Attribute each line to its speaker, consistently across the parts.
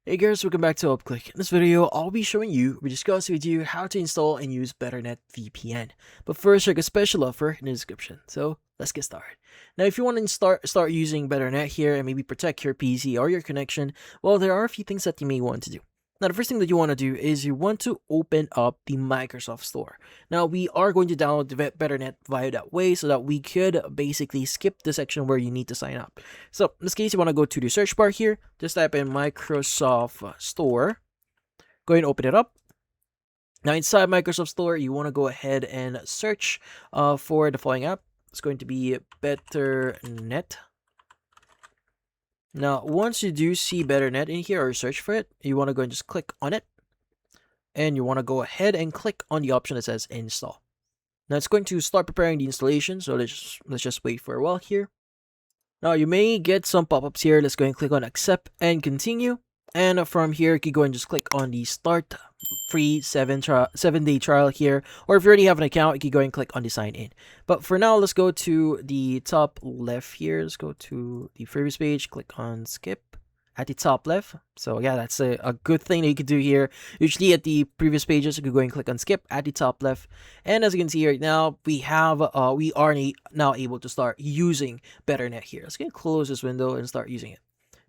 Speaker 1: Hey guys, welcome back to UpClick. In this video, I'll be showing you, discussing with you how to install and use Betternet VPN. But first, check a special offer in the description. So let's get started. Now, if you want to start using Betternet here and maybe protect your PC or your connection, well, there are a few things that you may want to do. Now, the first thing that you want to do is you want to open up the Microsoft Store. Now, we are going to download the Betternet via that way so that we could basically skip the section where you need to sign up. So, in this case, you want to go to the search bar here. Just type in Microsoft Store. Go ahead and open it up. Now, inside Microsoft Store, you want to go ahead and search for the following app. It's going to be Betternet. Now, once you do see Betternet in here or search for it, you want to go and just click on it. And you want to go ahead and click on the option that says install. Now, it's going to start preparing the installation. So let's just wait for a while here. Now, you may get some pop-ups here. Let's go and click on accept and continue. And from here, you can go and just click on the start free 7-day trial here. Or if you already have an account, you can go and click on the sign in. But for now, let's go to the top left here. Let's go to the previous page, click on skip at the top left. So yeah, that's a good thing that you could do here. Usually at the previous pages, you could go and click on skip at the top left. And as you can see right now, we are now able to start using Betternet here. Let's go and close this window and start using it.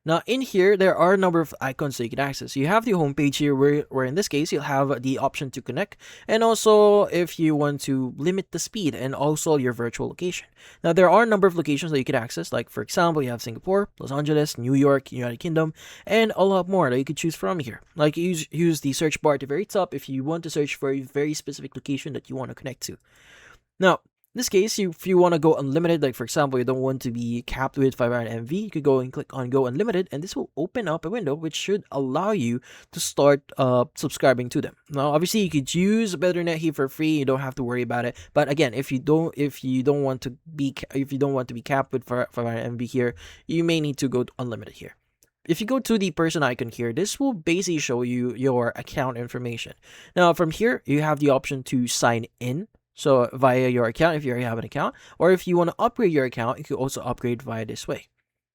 Speaker 1: Now, in here, there are a number of icons that you can access. You have the home page here where in this case, you'll have the option to connect. And also, if you want to limit the speed and also your virtual location. Now, there are a number of locations that you can access. Like, for example, you have Singapore, Los Angeles, New York, United Kingdom, and a lot more that you could choose from here. Like, use the search bar at the very top if you want to search for a very specific location that you want to connect to. Now, in this case, if you want to go unlimited, like for example, you don't want to be capped with 500 MB, you could go and click on go unlimited, and this will open up a window which should allow you to start subscribing to them. Now, obviously, you could use Betternet here for free. You don't have to worry about it. But again, if you don't want to be capped with 500 MB here, you may need to go to unlimited here. If you go to the person icon here, this will basically show you your account information. Now, from here, you have the option to sign in. So via your account, if you already have an account, or if you want to upgrade your account, you can also upgrade via this way.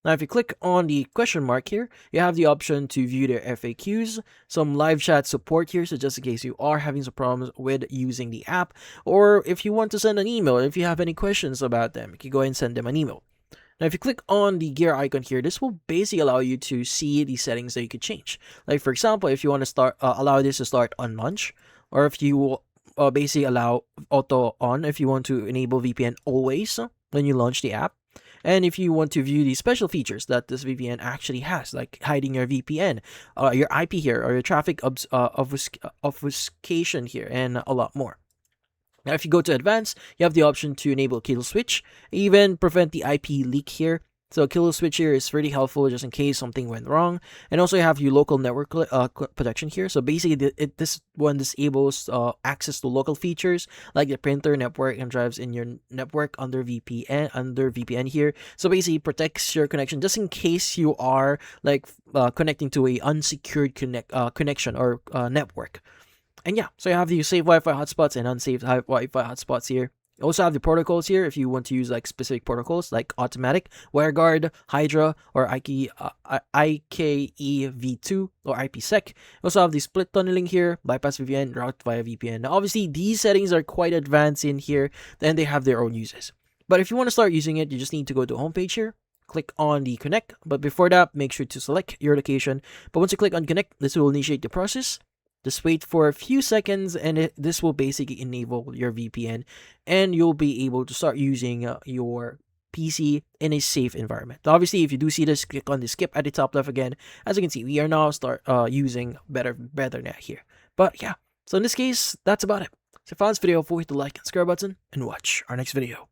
Speaker 1: Now, if you click on the question mark here, you have the option to view their FAQs, some live chat support here, so just in case you are having some problems with using the app, or if you want to send an email, if you have any questions about them, you can go ahead and send them an email. Now, if you click on the gear icon here, this will basically allow you to see the settings that you could change. Like, for example, if you want to allow this to start on launch, or if you basically allow auto on if you want to enable VPN always when you launch the app. And if you want to view the special features that this VPN actually has, like hiding your VPN, your IP here, or your traffic obfuscation here, and a lot more. Now, if you go to advanced, you have the option to enable kill switch, even prevent the IP leak here. So kill switch here is really helpful just in case something went wrong. And also you have your local network protection here. So basically this one disables access to local features like the printer, network, and drives in your network under VPN here. So basically protects your connection just in case you are like connecting to a unsecured connection or network. And yeah, so you have the safe Wi-Fi hotspots and unsafe Wi-Fi hotspots here. You also have the protocols here if you want to use like specific protocols like automatic, WireGuard, Hydra, or IKEv2 or IPsec. You also have the split tunneling here, bypass VPN, route via VPN. Now, obviously, these settings are quite advanced in here, and they have their own uses. But if you want to start using it, you just need to go to homepage here, click on the connect. But before that, make sure to select your location. But once you click on connect, this will initiate the process. Just wait for a few seconds and this will basically enable your VPN and you'll be able to start using your PC in a safe environment. Obviously, if you do see this, click on the skip at the top left again. As you can see, we are now using Betternet here. But yeah, so in this case, that's about it. So if you found this video, don't forget to like and subscribe button and watch our next video.